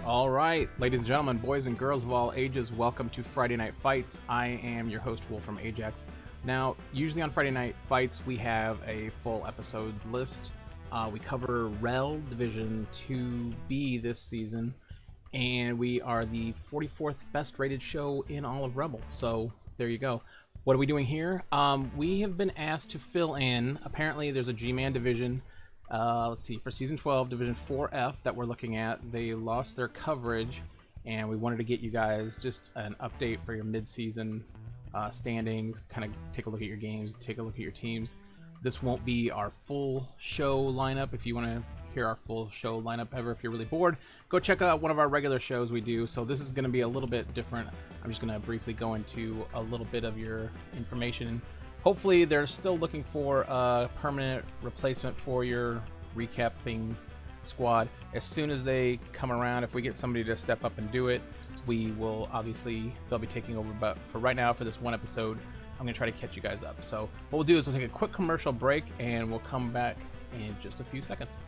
All right, ladies and gentlemen, boys and girls of all ages, welcome to Friday Night Fights. I am your host, Wolf from Ajax. Now, usually on Friday Night Fights, we have a full episode list. We cover REL Division 2B this season, and we are the 44th best rated show in all of Rebel. So, there you go. What are we doing here? We have been asked to fill in. Apparently, there's a GMAN division. Let's see, for Season 12, Division 4F that we're looking at, they lost their coverage, and we wanted to get you guys just an update for your mid-season standings, kind of take a look at your games, take a look at your teams. This won't be our full show lineup. If you want to hear our full show lineup ever, if you're really bored, go check out one of our regular shows we do. So this is going to be a little bit different. I'm just going to briefly go into a little bit of your information. Hopefully they're still looking for a permanent replacement for your recapping squad. As soon as they come around, if we get somebody to step up and do it, we will obviously, they'll be taking over. But for right now, for this one episode, I'm going to try to catch you guys up. So what we'll do is we'll take a quick commercial break and we'll come back in just a few seconds.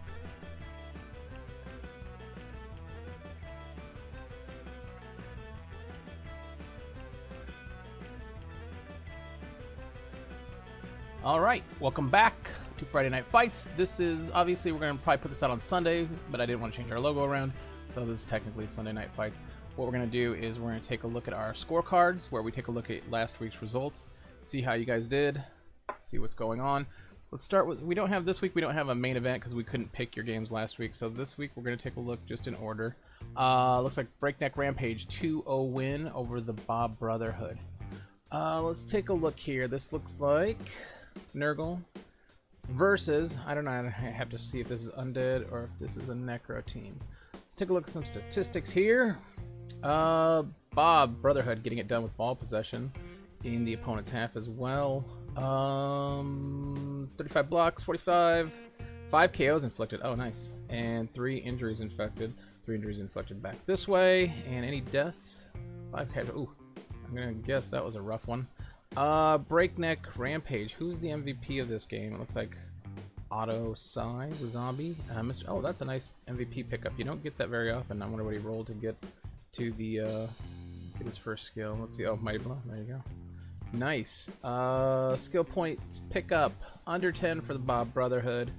All right, welcome back to Friday Night Fights. This is, obviously, we're going to probably put this out on Sunday, but I didn't want to change our logo around, so this is technically Sunday Night Fights. What we're going to do is we're going to take a look at our scorecards, where we take a look at last week's results, see how you guys did, see what's going on. Let's start with, we don't have a main event because we couldn't pick your games last week, so this week we're going to take a look just in order. Looks like Breakneck Rampage 2-0 win over the Bob Brotherhood. Let's take a look here. This looks like Nurgle versus, I don't know, I have to see if this is Undead or if this is a Necro team. Let's take a look at some statistics here. Bob Brotherhood getting it done with ball possession in the opponent's half as well. 35 blocks, 45, 5 KOs inflicted, oh nice, and 3 injuries inflicted. 3 injuries inflicted back this way, and any deaths? 5 casual, ooh, I'm gonna guess that was a rough one. Breakneck Rampage. Who's the MVP of this game? It looks like Otto Sai, the zombie. Oh, that's a nice MVP pickup. You don't get that very often. I wonder what he rolled to get to the get his first skill. Let's see. Oh, Mighty Blow. There you go. Nice. Skill points pickup under 10 for the Bob Brotherhood.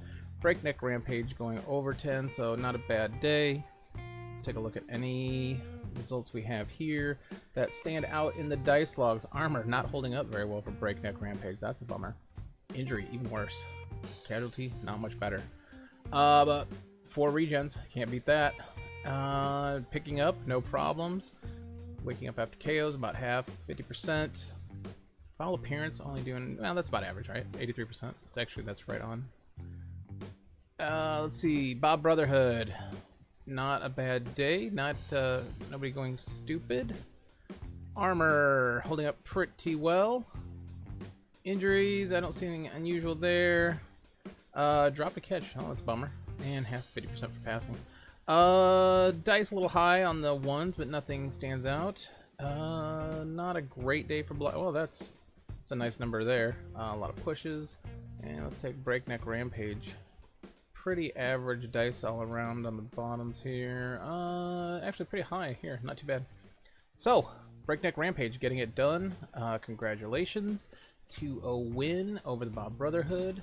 Breakneck Rampage going over 10, so not a bad day. Let's take a look at any results we have here that stand out in the dice logs. Armor not holding up very well for Breakneck Rampage. That's a bummer. Injury even worse. Casualty not much better. But 4 regens, can't beat that. Picking up no problems. Waking up after KOs about half, 50%. Foul appearance only doing, well, that's about average, right? 83%. That's right on. Let's see, Bob Brotherhood. Not a bad day. Not nobody going stupid. Armor holding up pretty well. Injuries, I don't see anything unusual there. Drop to catch. Oh, that's a bummer. And half 50% for passing. Dice a little high on the ones, but nothing stands out. Not a great day for block. Oh, that's a nice number there. A lot of pushes. And let's take Breakneck Rampage. Pretty average dice all around on the bottoms here. Actually pretty high here, not too bad. So, Breakneck Rampage getting it done. Congratulations. 2-0 win over the Bob Brotherhood.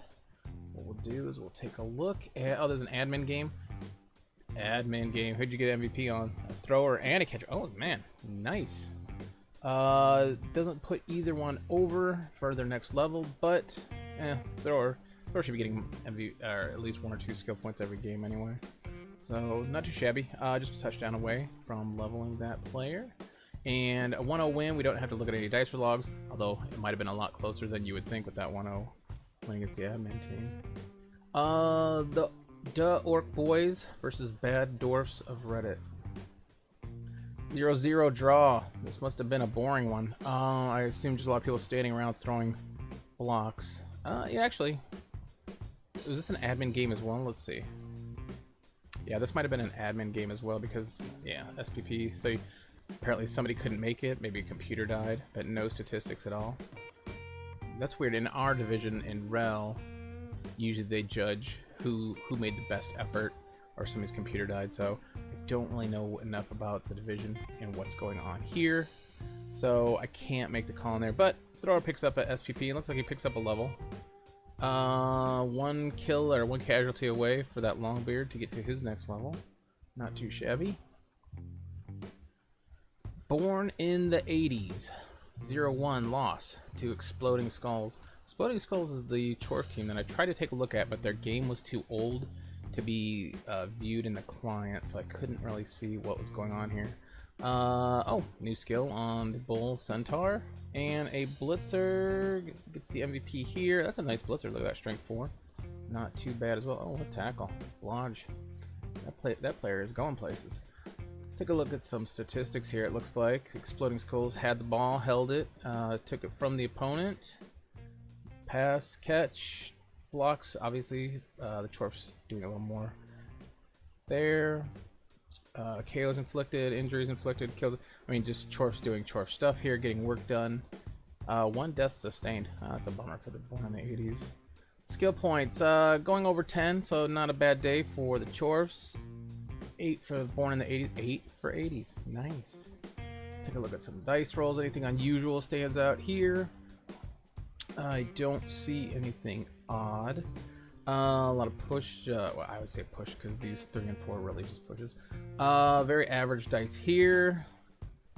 What we'll do is we'll take a look at, oh, there's an admin game. Admin game. Who'd you get MVP on? A thrower and a catcher. Oh man, nice. Doesn't put either one over for their next level, but thrower should be getting or at least 1 or 2 skill points every game anyway. So not too shabby. Just a touchdown away from leveling that player. And a 1-0 win. We don't have to look at any dice logs, although it might have been a lot closer than you would think with that 1-0 win against the admin team. The Orc Boys versus Bad Dwarfs of Reddit. 0-0 draw. This must have been a boring one. I assume just a lot of people standing around throwing blocks. Yeah, actually. Is this an admin game as well? Let's see. Yeah, this might have been an admin game as well because, yeah, SPP. So apparently somebody couldn't make it. Maybe a computer died, but no statistics at all. That's weird. In our division in REL, usually they judge who made the best effort or somebody's computer died, so I don't really know enough about the division and what's going on here. So I can't make the call in there, but thrower picks up at SPP. It looks like he picks up a level. One kill or one casualty away for that Longbeard to get to his next level. Not too shabby. Born in the 80s. 0-1 loss to Exploding Skulls. Exploding Skulls is the Chorf team that I tried to take a look at, but their game was too old to be viewed in the client, so I couldn't really see what was going on here. Oh, new skill on the Bull Centaur, and a Blitzer gets the MVP here. That's a nice Blitzer. Look at that, strength 4. Not too bad as well. Oh, what tackle. Lodge. That player is going places. Let's take a look at some statistics here. It looks like Exploding Skulls had the ball, held it, took it from the opponent. Pass, catch, blocks. Obviously, the Chorf's doing a little more there. KOs inflicted, injuries inflicted, kills. I mean, just Chorf's doing Chorf stuff here, getting work done. 1 death sustained. That's a bummer for the Born in the 80s. Skill points, going over 10, so not a bad day for the Chorfs. 8 for the Born in the 80s. 8 for 80s. Nice. Let's take a look at some dice rolls. Anything unusual stands out here? I don't see anything odd. A lot of push. Well, I would say push because these 3 and 4 really just pushes. Very average dice here.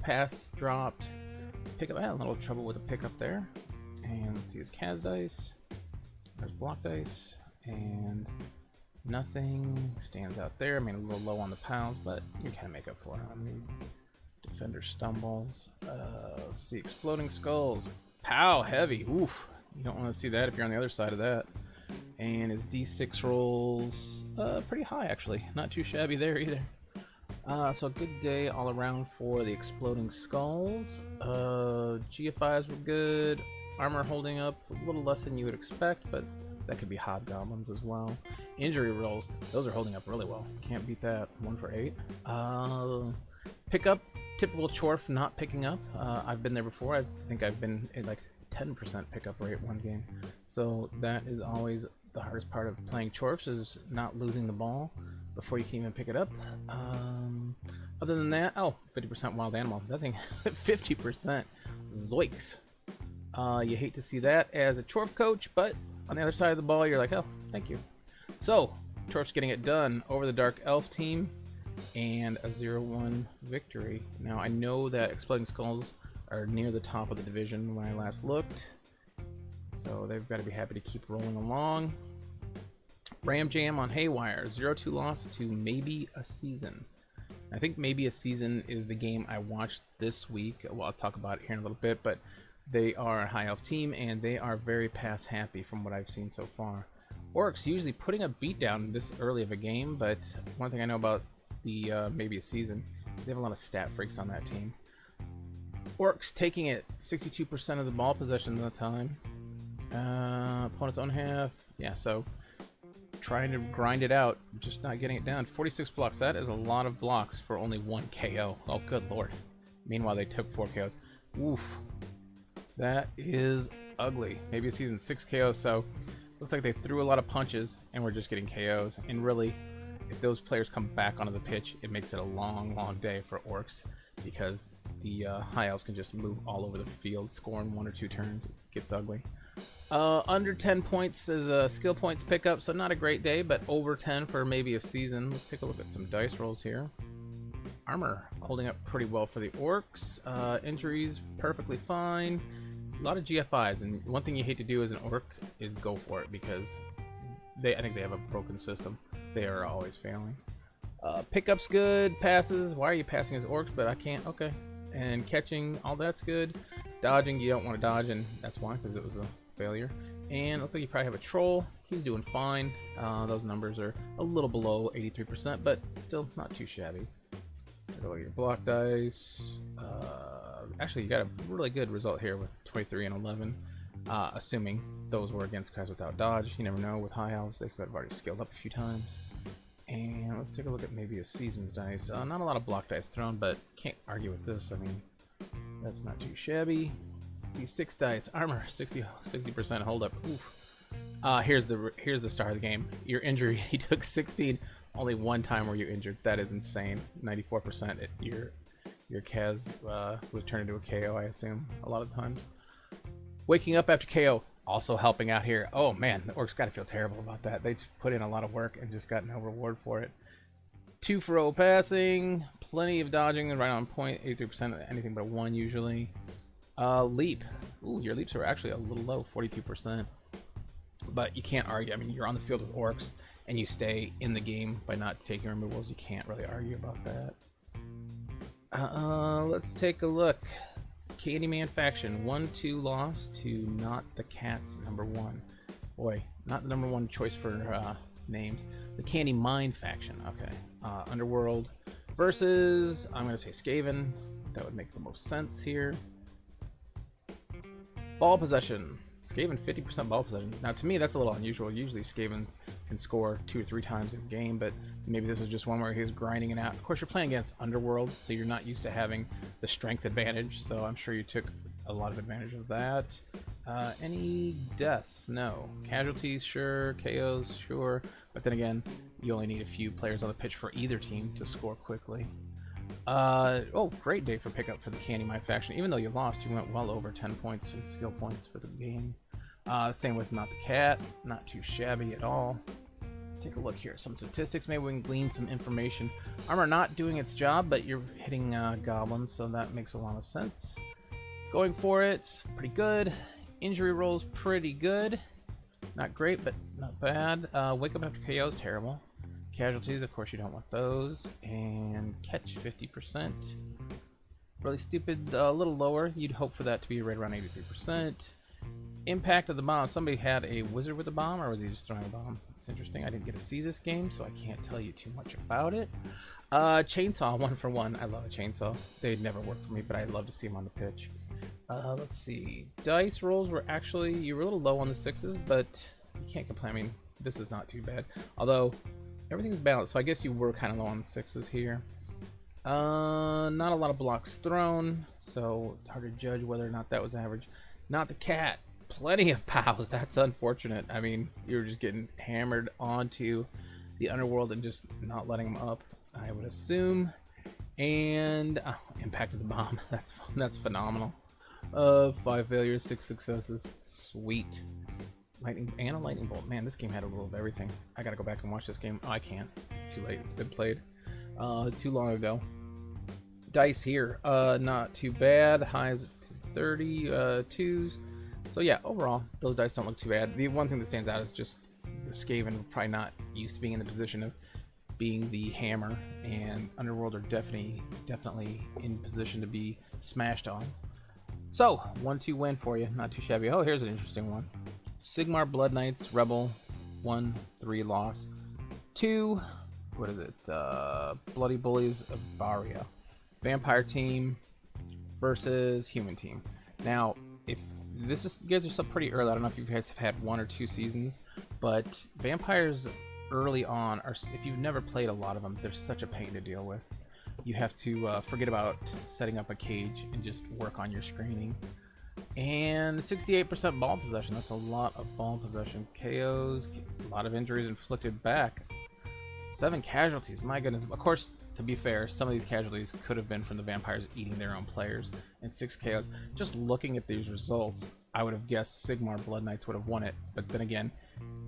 Pass dropped. Pickup. I had a little trouble with the pickup there. And let's see his Kaz dice. There's block dice. And nothing stands out there. I mean, a little low on the pounds, but you can make up for it. I mean, defender stumbles. Let's see. Exploding Skulls. Pow, heavy. Oof. You don't want to see that if you're on the other side of that. And his D6 rolls pretty high, actually. Not too shabby there either. So a good day all around for the Exploding Skulls. GFIs were good. Armor holding up a little less than you would expect, but that could be Hobgoblins as well. Injury rolls, those are holding up really well. Can't beat that. 1 for 8. Pickup, typical Chorf not picking up. I've been there before. I think I've been in like 10% pickup rate one game. So that is always the hardest part of playing Chorfs, is not losing the ball before you can even pick it up. Other than that, oh, 50% wild animal. That thing, 50%. Zoiks. You hate to see that as a Chorf coach, but on the other side of the ball, you're like, oh, thank you. So, Chorf's getting it done over the Dark Elf team, and a 0-1 victory. Now, I know that Exploding Skulls are near the top of the division when I last looked, so they've got to be happy to keep rolling along. Ram Jam on Haywire, 0-2 loss to Maybe a Season. I think Maybe a Season is the game I watched this week. Well, I'll talk about it here in a little bit, but they are a high elf team, and they are very pass happy from what I've seen so far. Orcs usually putting a beat down this early of a game, but one thing I know about the Maybe a Season is they have a lot of stat freaks on that team. Orcs taking it 62% of the ball possession of the time. Opponent's own half. Yeah, so trying to grind it out, just not getting it down. 46 blocks. That is a lot of blocks for only 1 KO. Oh, good lord. Meanwhile, they took 4 KOs. Oof. That is ugly. Maybe a Season 6 KOs, so looks like they threw a lot of punches and we're just getting KOs. And really, if those players come back onto the pitch, it makes it a long, long day for Orcs, because the high elves can just move all over the field, scoring 1 or 2 turns. It gets ugly. Under 10 points is a skill points pickup, so not a great day, but over 10 for Maybe a Season. Let's take a look at some dice rolls here. Armor holding up pretty well for the Orcs. Injuries perfectly fine. A lot of GFIs, and one thing you hate to do as an Orc is go for it, because I think they have a broken system. They are always failing. Pickups good. Passes. Why are you passing as Orcs? But I can't. Okay. And catching, all that's good. Dodging, you don't want to dodge, and that's why, because it was a failure. And looks like you probably have a Troll. He's doing fine. Those numbers are a little below 83%, but still not too shabby. Take a look at your block dice. Actually, you got a really good result here with 23 and 11. Assuming those were against guys without dodge. You never know. With high elves, they could have already scaled up a few times. And let's take a look at Maybe a Season's dice. Not a lot of block dice thrown, but can't argue with this. I mean, that's not too shabby. These 6 dice, armor, 60% hold up. Oof. Here's the star of the game. Your injury. He took 16. Only one time were you injured. That is insane. 94%. Your Kaz would turn into a KO, I assume, a lot of times. Waking up after KO, also helping out here. Oh man, the Orcs gotta feel terrible about that. They just put in a lot of work and just got no reward for it. 2 for 0 passing, plenty of dodging, and right on point. 83%, anything but a 1 usually. Leap. Ooh, your leaps are actually a little low, 42%. But you can't argue. I mean, you're on the field with Orcs, and you stay in the game by not taking removals. You can't really argue about that. Let's take a look. Candyman faction, 1-2 loss to Not the Cats, #1. Boy, not the #1 choice for names. The Candy Mine faction, okay. Underworld versus, I'm going to say Skaven. That would make the most sense here. Ball possession. Skaven 50% ball possession. Now to me that's a little unusual. Usually Skaven can score 2 or 3 times in a game, but maybe this was just one where he was grinding it out. Of course you're playing against Underworld, so you're not used to having the strength advantage, so I'm sure you took a lot of advantage of that. Any deaths? No. Casualties? Sure. KOs? Sure. But then again, you only need a few players on the pitch for either team to score quickly. Oh, great day for pickup for the Candy Mine faction. Even though you lost, you went well over 10 points in skill points for the game. Same with Not the Cat. Not too shabby at all. Let's take a look here at some statistics. Maybe we can glean some information. Armor not doing its job, but you're hitting goblins, so that makes a lot of sense. Going for it, pretty good. Injury rolls pretty good. Not great, but not bad. Wake up after KO is terrible. Casualties, of course you don't want those. And catch 50%. Really stupid, a little lower. You'd hope for that to be right around 83%. Impact of the bomb. Somebody had a wizard with a bomb, or was he just throwing a bomb? It's interesting. I didn't get to see this game, so I can't tell you too much about it. Chainsaw, 1 for 1. I love a chainsaw. They'd never work for me, but I'd love to see them on the pitch. Let's see. Dice rolls were actually, you were a little low on the 6s, but you can't complain. I mean, this is not too bad. Although, everything's balanced, so I guess you were kind of low on the 6s here. Not a lot of blocks thrown, so hard to judge whether or not that was average. Not the Cat. Plenty of pows. That's unfortunate. I mean, you were just getting hammered onto the Underworld and just not letting them up, I would assume. And impact of the bomb. That's phenomenal. 5 failures, 6 successes. Sweet. Lightning and a lightning bolt. Man, this game had a little of everything. I gotta go back and watch this game. Oh, I can't. It's too late. It's been played too long ago. Dice here, not too bad. Highs 30, 2s. So yeah, overall, those dice don't look too bad. The one thing that stands out is just the Skaven probably not used to being in the position of being the hammer, and Underworld are definitely in position to be smashed on. So 1-2 win for you, not too shabby. Oh, here's an interesting one. Sigmar Blood Knights Rebel, 1-3 loss. 2, what is it? Bloody Bullies of Baria. Vampire team versus human team. Now, if this is, you guys are still pretty early. I don't know if you guys have had 1 or 2 seasons, but vampires early on are, if you've never played a lot of them, they're such a pain to deal with. You have to forget about setting up a cage and just work on your screening. And 68% ball possession. That's a lot of ball possession. KOs, a lot of injuries inflicted back. 7 casualties. My goodness. Of course, to be fair, some of these casualties could have been from the vampires eating their own players. And 6 KOs. Just looking at these results, I would have guessed Sigmar Blood Knights would have won it. But then again,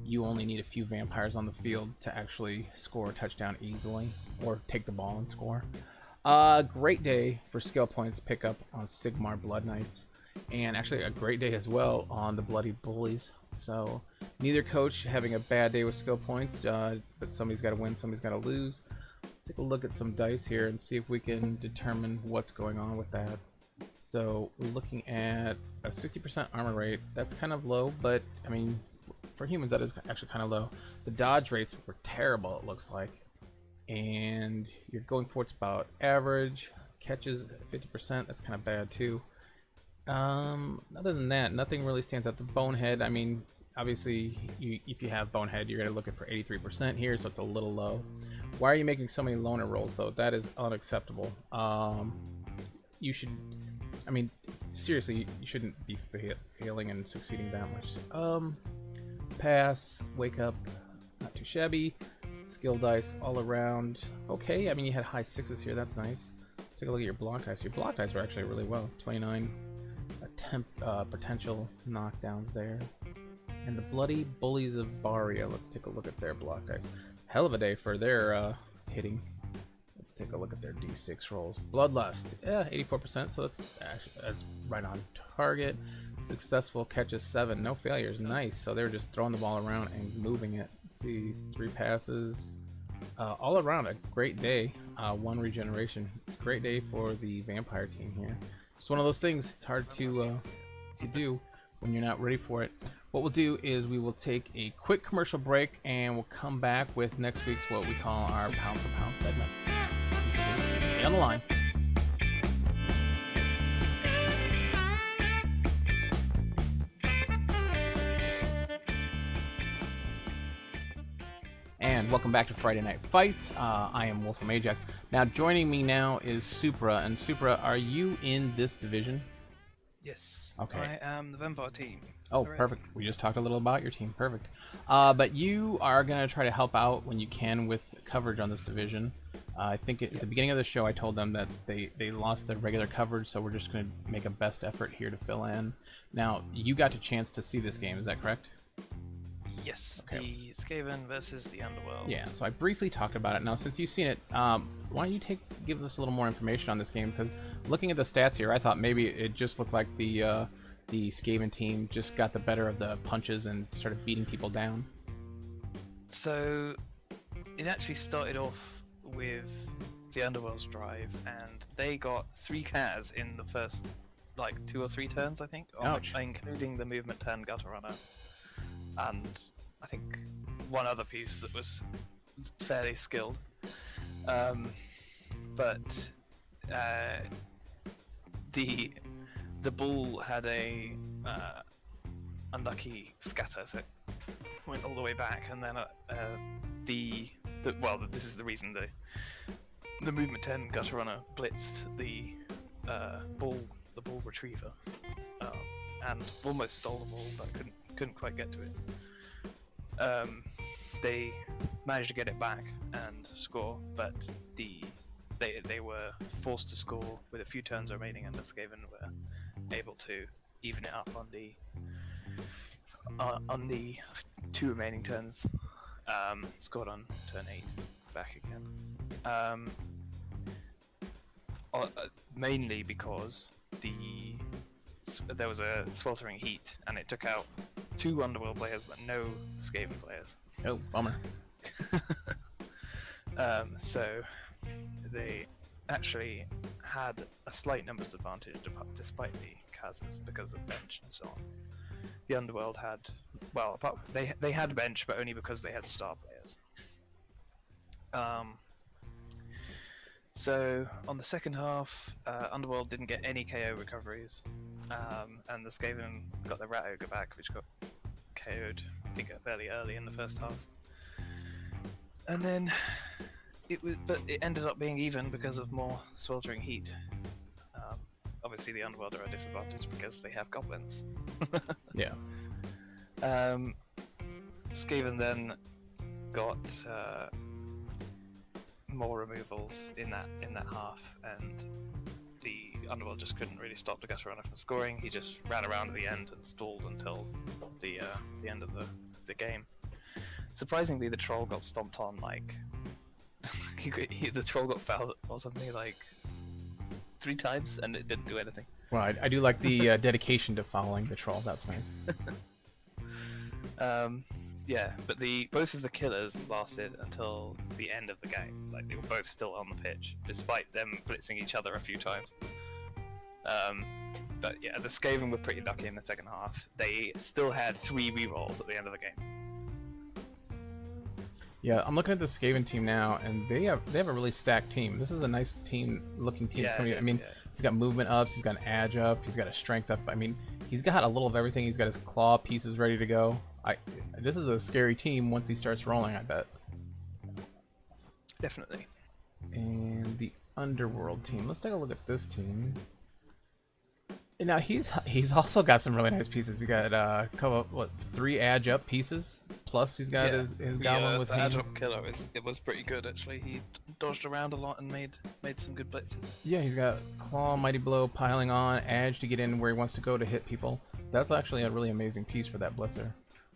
you only need a few vampires on the field to actually score a touchdown easily, or take the ball and score. Great day for skill points pickup on Sigmar Blood Knights, and actually a great day as well on the Bloody Bullies. So neither coach having a bad day with skill points, but somebody's got to win, somebody's got to lose. Let's take a look at some dice here and see if we can determine what's going on with that. So we're looking at a 60% armor rate. That's kind of low, but I mean, for humans that is actually kind of low. The dodge rates were terrible, it looks like. And you're going for it's about average. Catches 50%, that's kind of bad too. Other than that, nothing really stands out. The bonehead, I mean, obviously if you have bonehead, you're gonna look for 83% here, so it's a little low. Why are you making so many loner rolls though? That is unacceptable. You should, I mean, seriously, you shouldn't be failing and succeeding that much. Pass, wake up, not too shabby. Skill dice all around. Okay, I mean, you had high 6s here. That's nice. Take a look at your block dice. Your block dice were actually really well. 29 potential knockdowns there. And the Bloody Bullies of Baria. Let's take a look at their block dice. Hell of a day for their hitting. Let's take a look at their d6 rolls. Bloodlust, 84%, so that's right on target. Successful catches 7, no failures, nice. So they were just throwing the ball around and moving it. Let's see, 3 passes. All around a great day. 1 regeneration. Great day for the vampire team here. Just one of those things. It's hard to do when you're not ready for it. What we'll do is we will take a quick commercial break and we'll come back with next week's what we call our pound for pound segment. Stay on the line. And welcome back to Friday Night Fights. I am Wolf from Ajax. Now joining me now is Supra. And Supra, are you in this division? Yes. Okay. I am the vampire team. Oh, perfect. We just talked a little about your team. Perfect. But you are going to try to help out when you can with coverage on this division. I think at the beginning of the show I told them that they lost their regular coverage, so we're just going to make a best effort here to fill in. Now, you got a chance to see this game, is that correct? Yes, okay. The Skaven versus the Underworld. Yeah, so I briefly talked about it. Now, since you've seen it, why don't you give us a little more information on this game? Because looking at the stats here, I thought maybe it just looked like the Skaven team just got the better of the punches and started beating people down. So, it actually started off with the Underworld's drive, and they got 3 Kaz in the first, 2 or 3 turns, I think. Ouch. Including the movement turn Gutter Runner. And I think one other piece that was fairly skilled. But the bull had a unlucky scatter, so it went all the way back, and then this is the reason the movement 10 Gutter Runner blitzed the bull retriever, and almost stole the ball, but couldn't quite get to it. They managed to get it back and score, but they were forced to score with a few turns remaining, and the Skaven were able to even it up on the 2 remaining turns. Scored on turn 8 back again. Mainly because there was a sweltering heat, and it took out 2 Underworld players but no Skaven players. Oh, bummer. So they actually had a slight numbers advantage despite the Kazas because of bench and so on. The Underworld had, they had bench, but only because they had star players. So on the second half, Underworld didn't get any KO recoveries, and the Skaven got the Rat Ogre back, which got KO'd, I think, fairly early in the first half. And then it ended up being even because of more sweltering heat. Obviously, the Underworld are at a disadvantage because they have goblins. Yeah. Skaven then got more removals in that half, and the Underworld just couldn't really stop the Gutter Runner from scoring. He just ran around at the end and stalled until the end of the game. Surprisingly, the Troll got stomped on the Troll got fouled or something 3 times, and it didn't do anything. Well, I do like the dedication to following the Troll. That's nice. Yeah, but both of the killers lasted until the end of the game. They were both still on the pitch, despite them blitzing each other a few times. But yeah, the Skaven were pretty lucky in the second half. They still had 3 rerolls at the end of the game. Yeah, I'm looking at the Skaven team now, and they have a really stacked team. This is a nice looking team. Yeah, I mean, he's got movement ups, he's got an edge up, he's got a strength up. I mean, he's got a little of everything. He's got his claw pieces ready to go. This is a scary team once he starts rolling, I bet. Definitely. And the Underworld team. Let's take a look at this team. Now he's also got some really nice pieces. He got couple, what, 3 edge up pieces. Plus he's got his goblin with the hands. Agile Killer it was pretty good actually. He dodged around a lot and made some good blitzes. Yeah, he's got claw, mighty blow, piling on, edge to get in where he wants to go to hit people. That's actually a really amazing piece for that blitzer.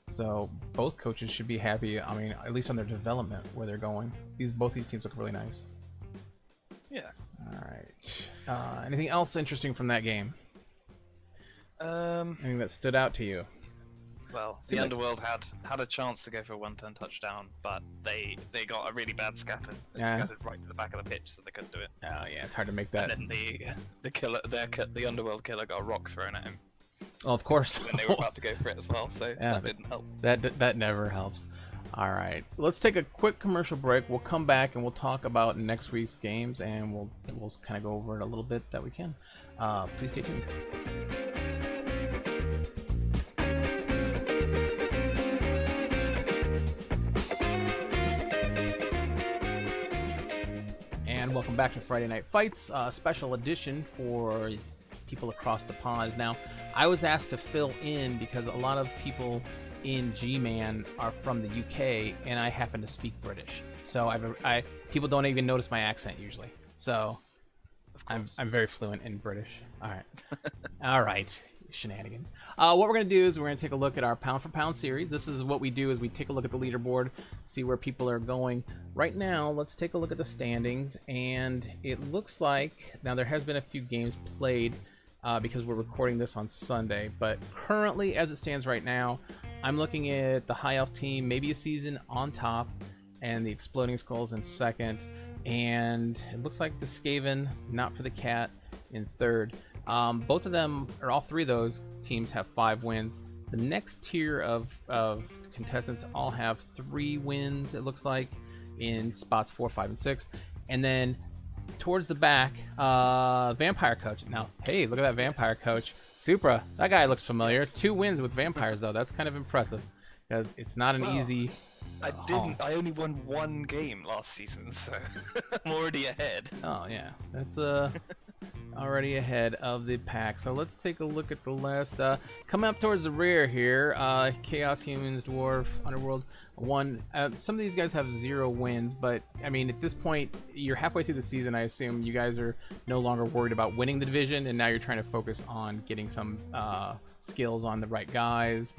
So both coaches should be happy. I mean, at least on their development where they're going. Both these teams look really nice. Yeah. All right. Anything else interesting from that game? Anything that stood out to you? Well, the Underworld had a chance to go for a 1-turn touchdown, but they got a really bad scatter. They scattered right to the back of the pitch, so they couldn't do it. Oh yeah, it's hard to make that. And then the Underworld killer got a rock thrown at him. Well, of course. When they were about to go for it as well, so that didn't help. That never helps. All right, let's take a quick commercial break. We'll come back and we'll talk about next week's games, and we'll kind of go over it a little bit that we can. Please stay tuned. And welcome back to Friday Night Fights, special edition for people across the pond. Now, I was asked to fill in because a lot of people in GMAN are from the UK, and I happen to speak British. So people don't even notice my accent usually. So I'm very fluent in British. All right. All right. Shenanigans. What we're going to do is we're going to take a look at our pound for pound series. This is what we do is we take a look at the leaderboard, see where people are going. Right now, let's take a look at the standings, and it looks like now there has been a few games played because we're recording this on Sunday, but currently as it stands right now, I'm looking at the High Elf team, maybe a season on top, and the Exploding Skulls in second, and it looks like the Skaven, Not for the Cat, in third. Both of them, or all three of those teams, have 5 wins. The next tier of contestants all have 3 wins, it looks like, in spots 4, 5, and 6. And then towards the back, Vampire Coach. Now, hey, look at that Vampire Coach. Supra, that guy looks familiar. 2 wins with Vampires, though. That's kind of impressive, because it's not an easy... I only won 1 game last season, so I'm already ahead. Oh, yeah. That's already ahead of the pack. So let's take a look at the last. Coming up towards the rear here, Chaos Humans, Dwarf, Underworld, 1. Some of these guys have 0 wins, but I mean, at this point, you're halfway through the season. I assume you guys are no longer worried about winning the division, and now you're trying to focus on getting some skills on the right guys,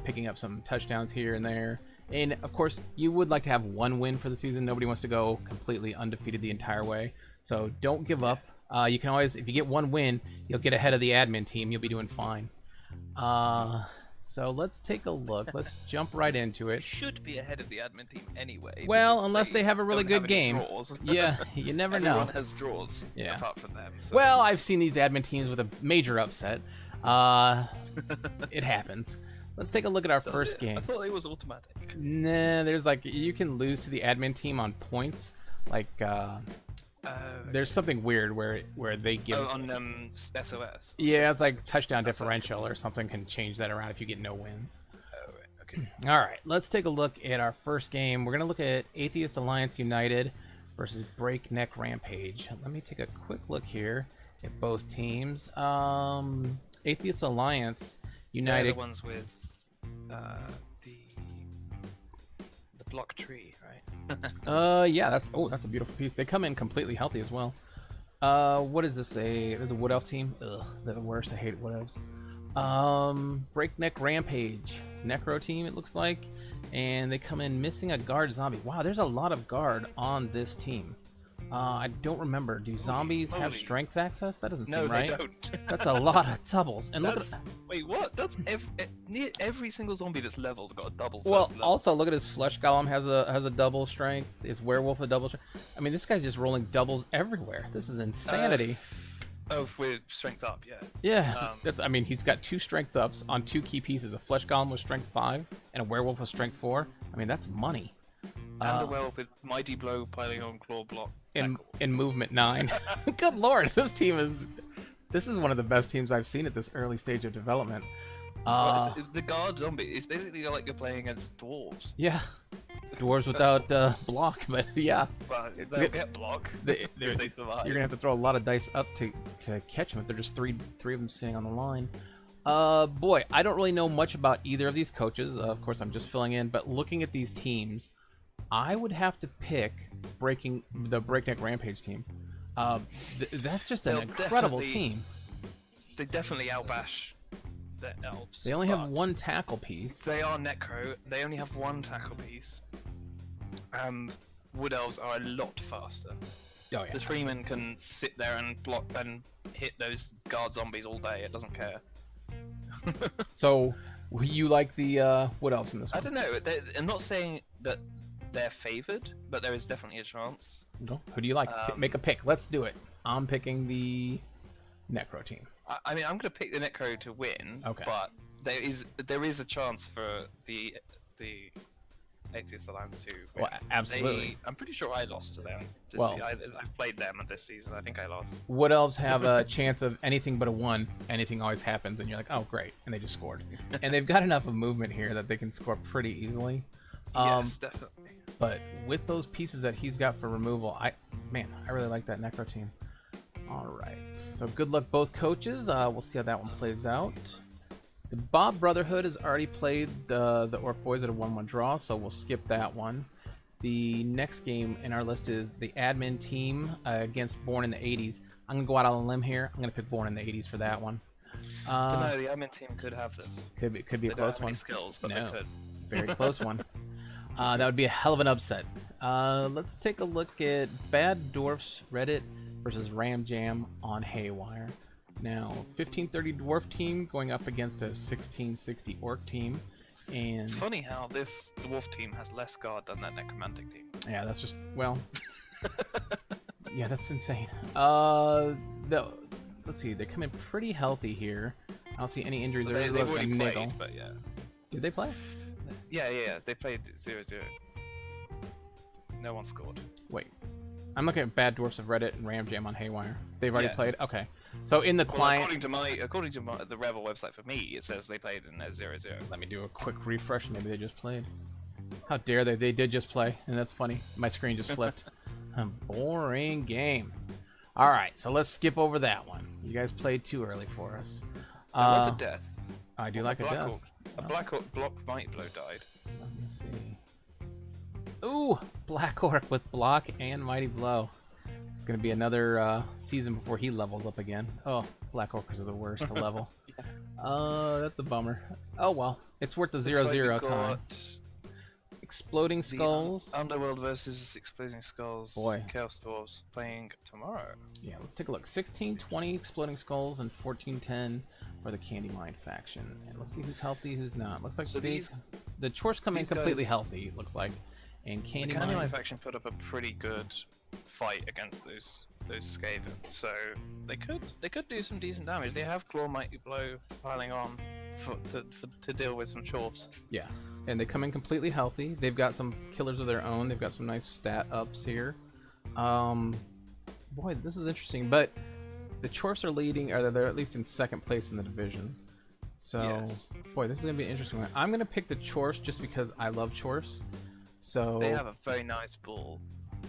picking up some touchdowns here and there. And of course, you would like to have 1 win for the season. Nobody wants to go completely undefeated the entire way. So don't give up. You can always, if you get 1 win, you'll get ahead of the admin team. You'll be doing fine. So let's take a look. Let's jump right into it. Should be ahead of the admin team anyway. Well, unless they have a really good game. Yeah, you never know. Everyone has draws, apart from them. So. Well, I've seen these admin teams with a major upset. It happens. Let's take a look at our first game. I thought it was automatic. Nah, there's like, you can lose to the admin team on points. Like, there's something weird where they give... Oh, on SOS? Yeah, it's like touchdown differential or something can change that around if you get no wins. Oh, right. Okay. All right, let's take a look at our first game. We're going to look at Atheist Alliance United versus Breakneck Rampage. Let me take a quick look here at both teams. Atheist Alliance United... They're the ones with the block tree, right? Yeah, that's a beautiful piece. They come in completely healthy as well. What does this say? There's a Wood Elf team. Ugh, they're the worst. I hate Wood Elves. Breakneck Rampage Necro team, it looks like, and they come in missing a guard zombie. Wow, there's a lot of guard on this team. I don't remember. Do zombies have strength access? That doesn't seem right. No, they don't. That's a lot of doubles. And look at wait, what? That's near every single zombie that's leveled got a double. Well, also look at his flesh golem has a double strength. His werewolf a double strength. I mean, this guy's just rolling doubles everywhere. This is insanity. With strength up, yeah. Yeah, that's. I mean, he's got 2 strength ups on 2 key pieces: a flesh golem with strength 5 and a werewolf with strength 4. I mean, that's money. And a werewolf with mighty blow, piling on claw block. In movement 9. Good lord, this is one of the best teams I've seen at this early stage of development. The guard zombie is basically like you're playing against dwarves. Yeah. dwarves without block, but yeah, But It's they'll good. get block They- if they survive. you're gonna have to throw a lot of dice up to catch them if they're just three of them sitting on the line. Boy, I don't really know much about either of these coaches. Of course, I'm just filling in, but looking at these teams, I would have to pick the Breakneck Rampage team. That's just an They'll incredible definitely- team. They definitely outbash the elves. They only have but one tackle piece. They are necro. They only have one tackle piece, and wood elves are a lot faster. Oh yeah. The Freeman can sit there and block and hit those guard zombies all day. It doesn't care. So, you like the Wood Elves in this I one? don't know. I'm not saying that they're favored, but there is definitely a chance. No? Who do you like? Make a pick. Let's do it. I'm picking the Necro team. I mean, I'm going to pick the necro to win. Okay. But there is a chance for the Atheist Alliance to win. Well, absolutely. I'm pretty sure I lost to them. Well- I've played them this season. I think I lost. Wood Elves have a chance of anything but a 1. Anything always happens, and you're like, oh, great. And they just scored. And they've got enough of movement here that they can score pretty easily. Yes, definitely. But with those pieces that he's got for removal, I really like that Necro team. All right. So good luck, both coaches. We'll see how that one plays out. The Bob Brotherhood has already played the Orc Boys at a 1-1 draw, so we'll skip that one. The next game in our list is the Admin team against Born in the 80s. I'm going to go out on a limb here. I'm going to pick Born in the 80s for that one. So no, the admin team could have this. Could be a They don't close have any one. skills, but No. they could. Very close one. That would be a hell of an upset. Let's take a look at Bad Dwarfs Reddit versus Ram Jam on Haywire. Now, 1530 Dwarf team going up against a 1660 Orc team. And It's funny how this dwarf team has less guard than that necromantic team. yeah, that's just, well, yeah, that's insane. Let's see, they come in pretty healthy here. I don't see any injuries or They've look already a niggle. played, but yeah. Did they play? Yeah. They played 0-0. No one scored. Wait. I'm looking at Bad Dwarfs of Reddit and Ram Jam on Haywire. They've already Yes. played? Okay. So in the Well, client... according to the Rebel website for me, it says they played in 0-0. Let me do a quick refresh. Maybe they just played. How dare they? They did just play, and that's funny. My screen just flipped. Boring game. All right, so let's skip over that one. You guys played too early for us. There was a death. I do like a Black death. Orc. A Black Orc block Mighty Blow died. Let me see. Ooh, Black Orc with block and Mighty Blow. It's gonna be another season before he levels up again. Oh, Black Orcs are the worst to level. That's a bummer. Oh well, it's worth the 0-0 time. Exploding Skulls. Underworld versus Exploding Skulls. Boy. Chaos Dwarves playing tomorrow. Yeah, let's take a look. 1620 Exploding Skulls and 1410 for the Candy Mine faction. And let's see who's healthy, who's not. Looks like So these- the Chorfs come in these completely guys- healthy, it looks like. And The Candy Candy Mine... Mine faction put up a pretty good fight against those Skaven, so they could do some decent damage. They have Claw Mighty Blow piling on to deal with some chorps. Yeah, and they come in completely healthy. They've got some killers of their own. They've got some nice stat ups here. Boy, this is interesting. But the Chorfs are leading, or they're at least in second place in the division. So, Yes. boy, this is gonna be an interesting one. I'm gonna pick the Chorfs just because I love Chorfs. So They have a very nice ball.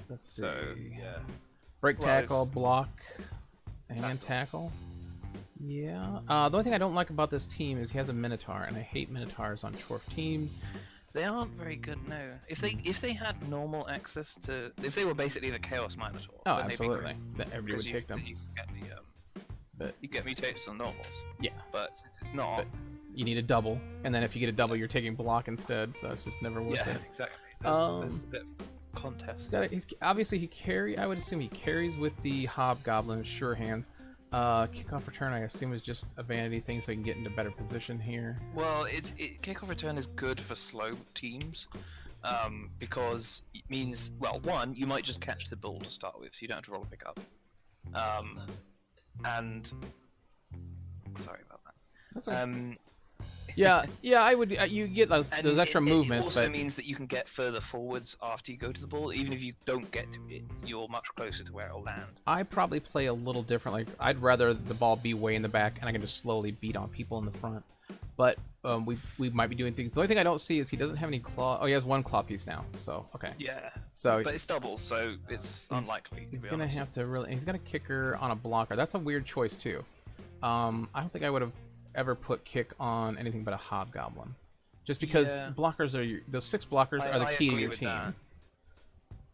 let's see. So yeah, Break, Well, tackle, it's- block, and tackle. Yeah. The only thing I don't like about this team is he has a Minotaur, and I hate Minotaurs on Chorf teams. they aren't very good. No, if they had normal access to, if they were basically the Chaos Minotaur, Oh, then they'd be absolutely. great. That everybody would 'Cause take them. You can get But you get mutations on normals, yeah, but since it's not, But you need a double, and then if you get a double, you're taking block instead. So it's just never worth yeah, it. exactly. Um, There's a bit of contest. He's obviously he carry. I would assume he carries with the Hobgoblin Sure Hands. Kickoff return, I assume, is just a vanity thing, so he can get into better position here. Well, kickoff return is good for slow teams, because it means, well, one, you might just catch the ball to start with, so you don't have to roll a pickup. And sorry about that. That's okay. Yeah, I would. You get those And extra movements, it also but means that you can get further forwards after you go to the ball. Even if you don't get to it, you're much closer to where it'll land. I probably play a little different. Like I'd rather the ball be way in the back, and I can just slowly beat on people in the front. But we might be doing things. The only thing I don't see is he doesn't have any claw. Oh, he has one claw piece now. So okay. Yeah. So But it's doubles, so it's unlikely. he's to be gonna honest. have to really. He's gonna kick her on a blocker. That's a weird choice too. I don't think I would have ever put kick on anything but a hobgoblin, just because Yeah. blockers are those 6 blockers are the I key to agree your with team. that.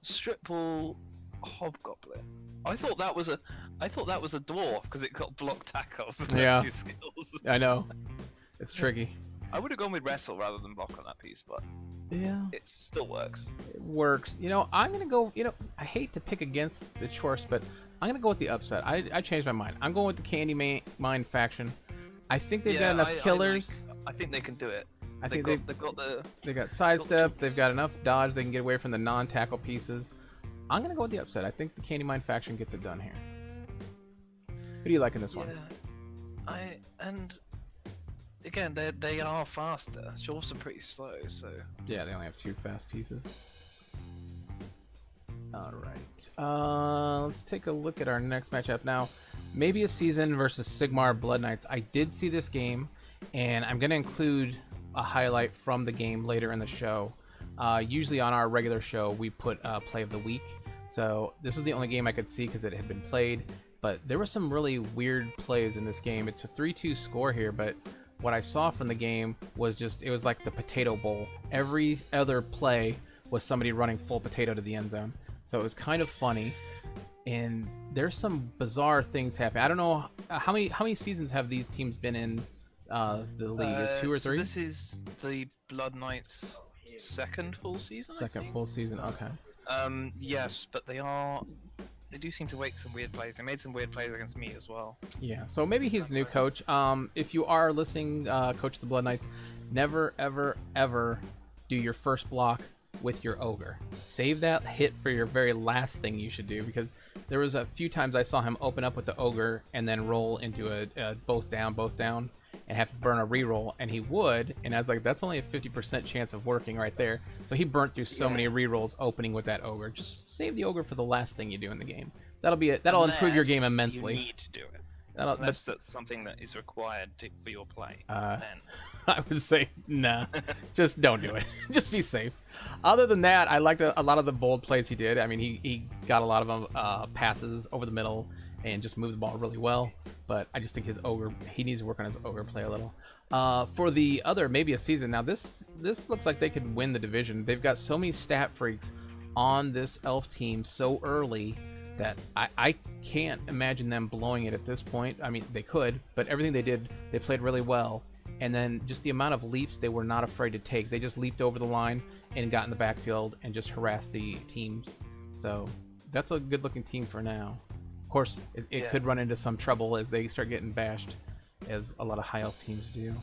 Strip ball, hobgoblin. I thought that was a dwarf because it got block tackles. And Yeah. 2 skills. I know, it's tricky. I would have gone with wrestle rather than block on that piece, but Yeah, it still works. it works. I'm gonna go. I hate to pick against the choice, but I'm gonna go with the upset. I changed my mind. I'm going with the Candy Mine faction. I think they've got enough killers. I think they can do it. I think they've got the. They got sidestep. tools. They've got enough dodge. They can get away from the non-tackle pieces. I'm gonna go with the upset. I think the Candy Mine faction gets it done here. Who do you like in this one? And again they are faster. Shorts are pretty slow, so Yeah, they only have 2 fast pieces. All right. Let's take a look at our next matchup now. Maybe a Season versus Sigmar Blood Knights. I did see this game, and I'm going to include a highlight from the game later in the show. Usually on our regular show, we put Play of the Week. So this is the only game I could see because it had been played. But there were some really weird plays in this game. It's a 3-2 score here, but what I saw from the game was it was like the potato bowl. Every other play was somebody running full potato to the end zone. So it was kind of funny, and there's some bizarre things happening. I don't know how many seasons have these teams been in the league? 2 or 3? So this is the Blood Knights' second full season. Second full season. Okay. Yes, but they do seem to make some weird plays. They made some weird plays against me as well. Yeah. So maybe he's the new coach. If you are listening, Coach of the Blood Knights, never ever ever do your first block with your ogre. Save that hit for your very last thing you should do, because there was a few times I saw him open up with the ogre and then roll into a both down, and have to burn a reroll, and he would, and I was like, that's only a 50% chance of working right there. So he burnt through so many rerolls opening with that ogre. Just save the ogre for the last thing you do in the game. That'll improve your game immensely. You need to do it. That's That's something that is required for your play. Uh, Then. I would say, nah, just don't do it. Just be safe. Other than that, I liked a lot of the bold plays he did. I mean, he got a lot of them passes over the middle and just moved the ball really well. But I just think he needs to work on his ogre play a little. For the other, maybe a season. Now, this looks like they could win the division. They've got so many stat freaks on this elf team so early that I can't imagine them blowing it at this point. I mean, they could, but everything they did, they played really well. And then just the amount of leaps they were not afraid to take. They just leaped over the line and got in the backfield and just harassed the teams. So that's a good-looking team for now. Of course, it could run into some trouble as they start getting bashed, as a lot of high elf teams do.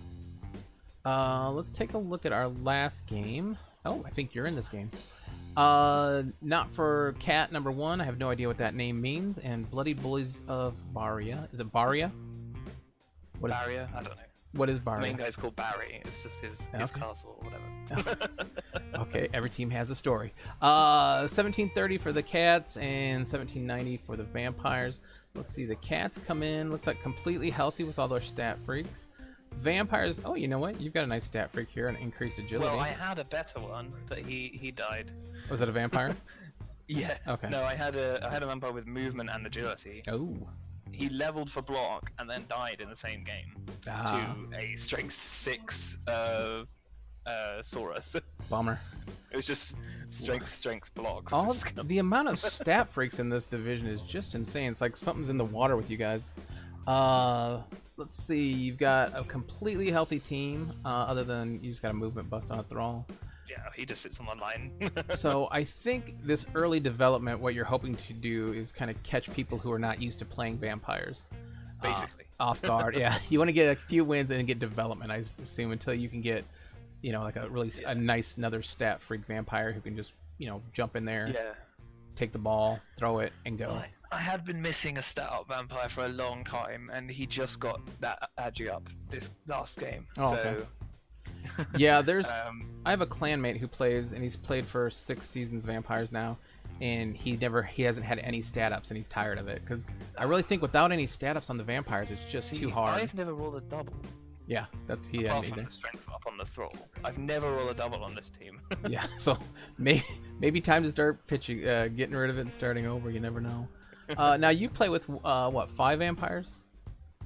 Let's take a look at our last game. Oh, I think you're in this game. Not for cat number 1. I have no idea what that name means. And Bloody Bullies of Baria. Is it Baria? What is Barrier? I don't know. What is The Baria? main guy's called Barry. It's just his castle or whatever. Okay, every team has a story. 1730 for the cats and 1790 for the vampires. Let's see, the cats come in. Looks like completely healthy with all their stat freaks. Vampires, oh, you know what? You've got a nice stat freak here, an increased agility. Well, I had a better one, but he died. Was it a vampire? Yeah. Okay. No, I had a vampire with movement and agility. Oh. He leveled for block and then died in the same game to a strength 6 Saurus. Bummer. It was just strength block. The amount of stat freaks in this division is just insane. It's like something's in the water with you guys. Let's see. You've got a completely healthy team, other than you just got a movement bust on a thrall. Yeah, he just sits on the line. So I think this early development, what you're hoping to do is kind of catch people who are not used to playing vampires. Basically. Off guard. Yeah, you want to get a few wins and get development, I assume, until you can get, like a nice another stat freak vampire who can just, jump in there, take the ball, throw it, and go. I had been missing a stat up vampire for a long time, and he just got that agi up this last game. Oh, so okay. Yeah, there's. Um, I have a clanmate who plays, and he's played for 6 seasons Vampires now, and he hasn't had any stat ups, and he's tired of it because I really think without any stat ups on the Vampires, it's just too hard. I've never rolled a double. Yeah, that's he. Apart Either. from the strength up on the thrall, I've never rolled a double on this team. Yeah, so maybe time to start pitching, getting rid of it and starting over. You never know. Now you play with what 5 Vampires?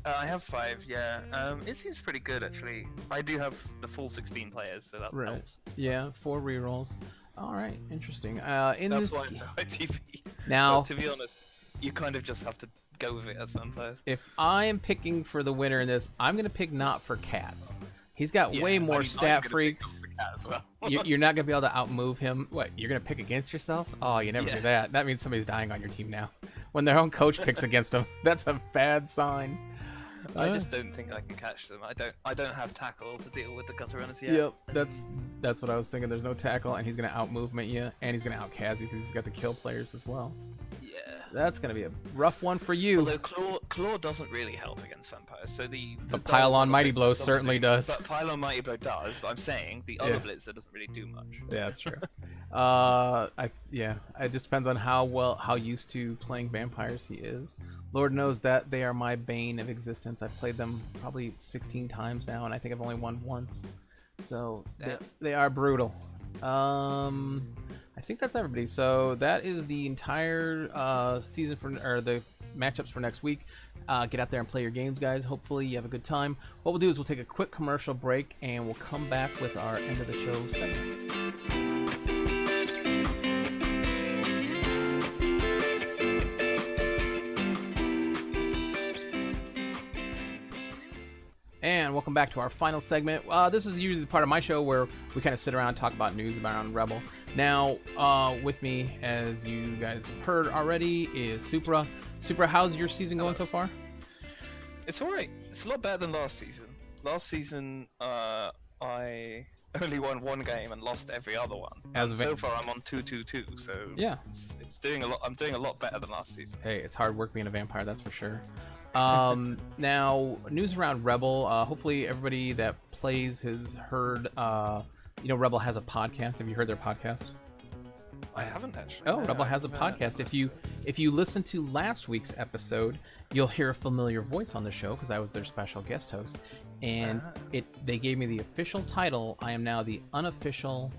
I have 5, yeah. It seems pretty good actually. I do have the full 16 players, so that helps. Yeah, 4 rerolls. All right, interesting. In That's this why it's high TV. now, But to be honest, you kind of just have to go with it as vampires. if I am picking for the winner in this, I'm gonna pick not for Cats. He's got way more stat freaks. As well. You're not gonna be able to outmove him. What? You're gonna pick against yourself? Oh, you never do that. That means somebody's dying on your team now. When their own coach picks against them, that's a bad sign. I just don't think I can catch them. I don't have tackle to deal with the gutter runners yet. Yep, that's what I was thinking. There's no tackle, and he's gonna outmovement you, and he's gonna outcast you because he's got the kill players as well. Yeah. That's gonna be a rough one for you. Although Claw doesn't really help against vampires, so the Pile-on Mighty Blow doesn't certainly really- does. But Pile-on Mighty Blow does, but I'm saying the other Blitzer doesn't really do much. Yeah, that's true. It just depends on how used to playing vampires he is. Lord knows that they are my bane of existence. I've played them probably 16 times now, and I think I've only won once. So they are brutal. I think that's everybody. So that is the entire season or the matchups for next week. Get out there and play your games, guys. Hopefully you have a good time. What we'll do is we'll take a quick commercial break, and we'll come back with our end of the show segment. And welcome back to our final segment. This is usually the part of my show where we kind of sit around and talk about news about on Rebel. Now, with me, as you guys have heard already, is Supra. Supra, how's your season going so far? It's alright. It's a lot better than last season. Last season, I only won 1 game and lost every other one. So far, I'm on 2-2-2. So yeah, it's doing a lot. I'm doing a lot better than last season. Hey, it's hard work being a vampire, that's for sure. Now, news around Rebel. Hopefully, everybody that plays has heard. Rebel has a podcast. Have you heard their podcast? I haven't actually. Oh, Rebel has a podcast. If you listen to last week's episode, you'll hear a familiar voice on the show because I was their special guest host, and they gave me the official title. I am now the official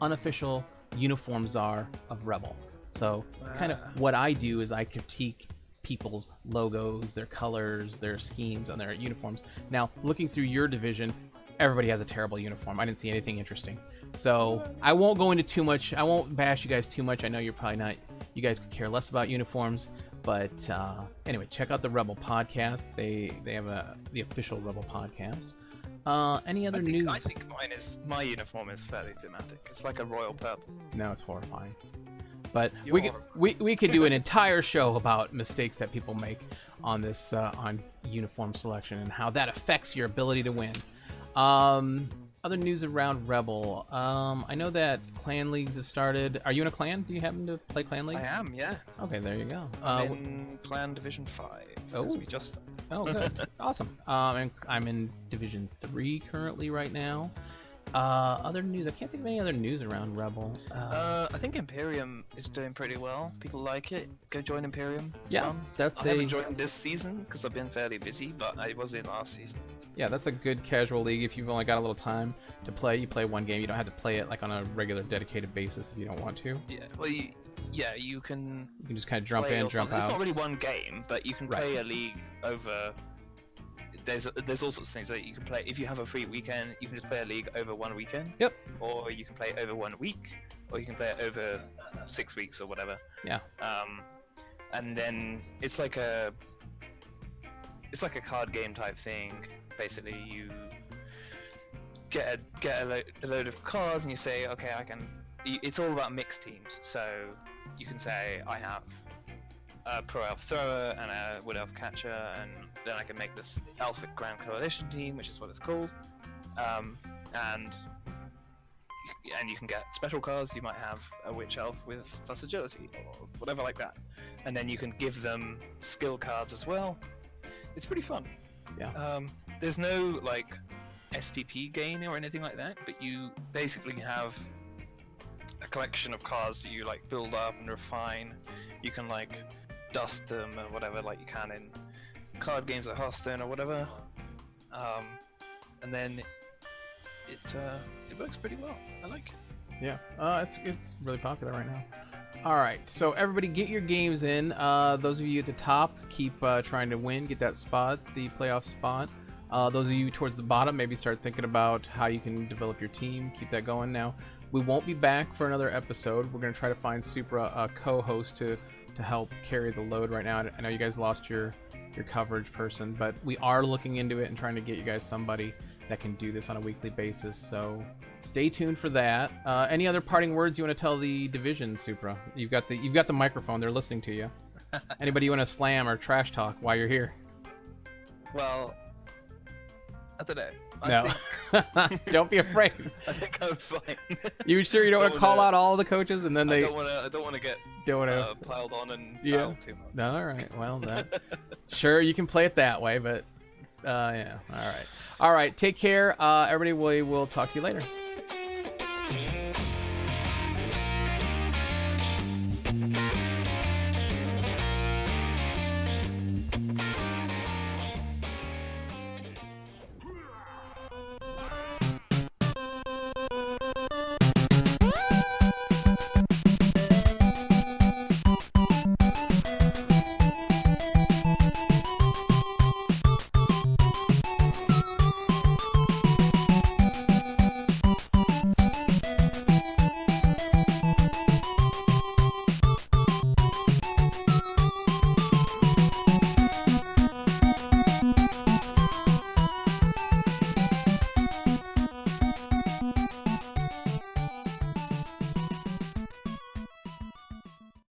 unofficial uniform czar of Rebel. So kind of what I do is I critique people's logos, their colors, their schemes on their uniforms. Now, looking through your division, everybody has a terrible uniform. I didn't see anything interesting. So I won't go into too much. I won't bash you guys too much. I know you're probably not. You guys could care less about uniforms. But anyway, check out the Rebel podcast. They have the official Rebel podcast. Any other news? I think my uniform is fairly thematic. It's like a royal purple. No, it's horrifying. But we could do an entire show about mistakes that people make on this on uniform selection and how that affects your ability to win. Other news around Rebel. I know that clan leagues have started. Are you in a clan? Do you happen to play clan league? I am, yeah. Okay, there you go. I'm in Clan Division 5. We just. Oh, good. Awesome. I'm in Division 3 currently right now. Other news. I can't think of any other news around Rebel. I think Imperium is doing pretty well. People like it. Go join Imperium. It's fun. I haven't joined this season because I've been fairly busy, but I was in last season. Yeah, that's a good casual league. If you've only got a little time to play, you play one game. You don't have to play it like on a regular dedicated basis if you don't want to. Yeah, well, you can. You can just kind of jump in, jump out. It's not really one game, but you can play a league over. There's all sorts of things that you can play. If you have a free weekend, you can just play a league over one weekend. Yep. Or you can play it over 1 week, or you can play it over 6 weeks or whatever. Yeah. And then it's like a card game type thing. Basically, you get a load of cards, and you say, okay, I can. It's all about mixed teams, so you can say I have a pro elf thrower and a wood elf catcher, and then I can make this elfic grand coalition team, which is what it's called. And you can get special cards. You might have a witch elf with plus agility or whatever like that, and then you can give them skill cards as well. It's pretty fun. Yeah. There's no SPP gain or anything like that, but you basically have a collection of cards that you like build up and refine. You can like dust them or whatever, like you can in card games like Hearthstone or whatever. And then it works pretty well. I like it. Yeah, it's really popular right now. All right, so everybody get your games in. Those of you at the top, keep trying to win, get that spot, the playoff spot. Those of you towards the bottom, maybe start thinking about how you can develop your team, keep that going. Now, we won't be back for another episode. We're going to try to find Supra a co-host to help carry the load right now. I know you guys lost your coverage person, but we are looking into it and trying to get you guys somebody that can do this on a weekly basis. So stay tuned for that. Any other parting words you want to tell the division, Supra? You've got the microphone. They're listening to you. Anybody you want to slam or trash talk while you're here? Well, I don't know. No. Don't be afraid. I think I'm fine. You sure you don't want to call out all of the coaches and then they... I don't want to get piled on and fouled too much. All right. Well, sure, you can play it that way, but yeah. All right. Take care. Everybody, we will talk to you later.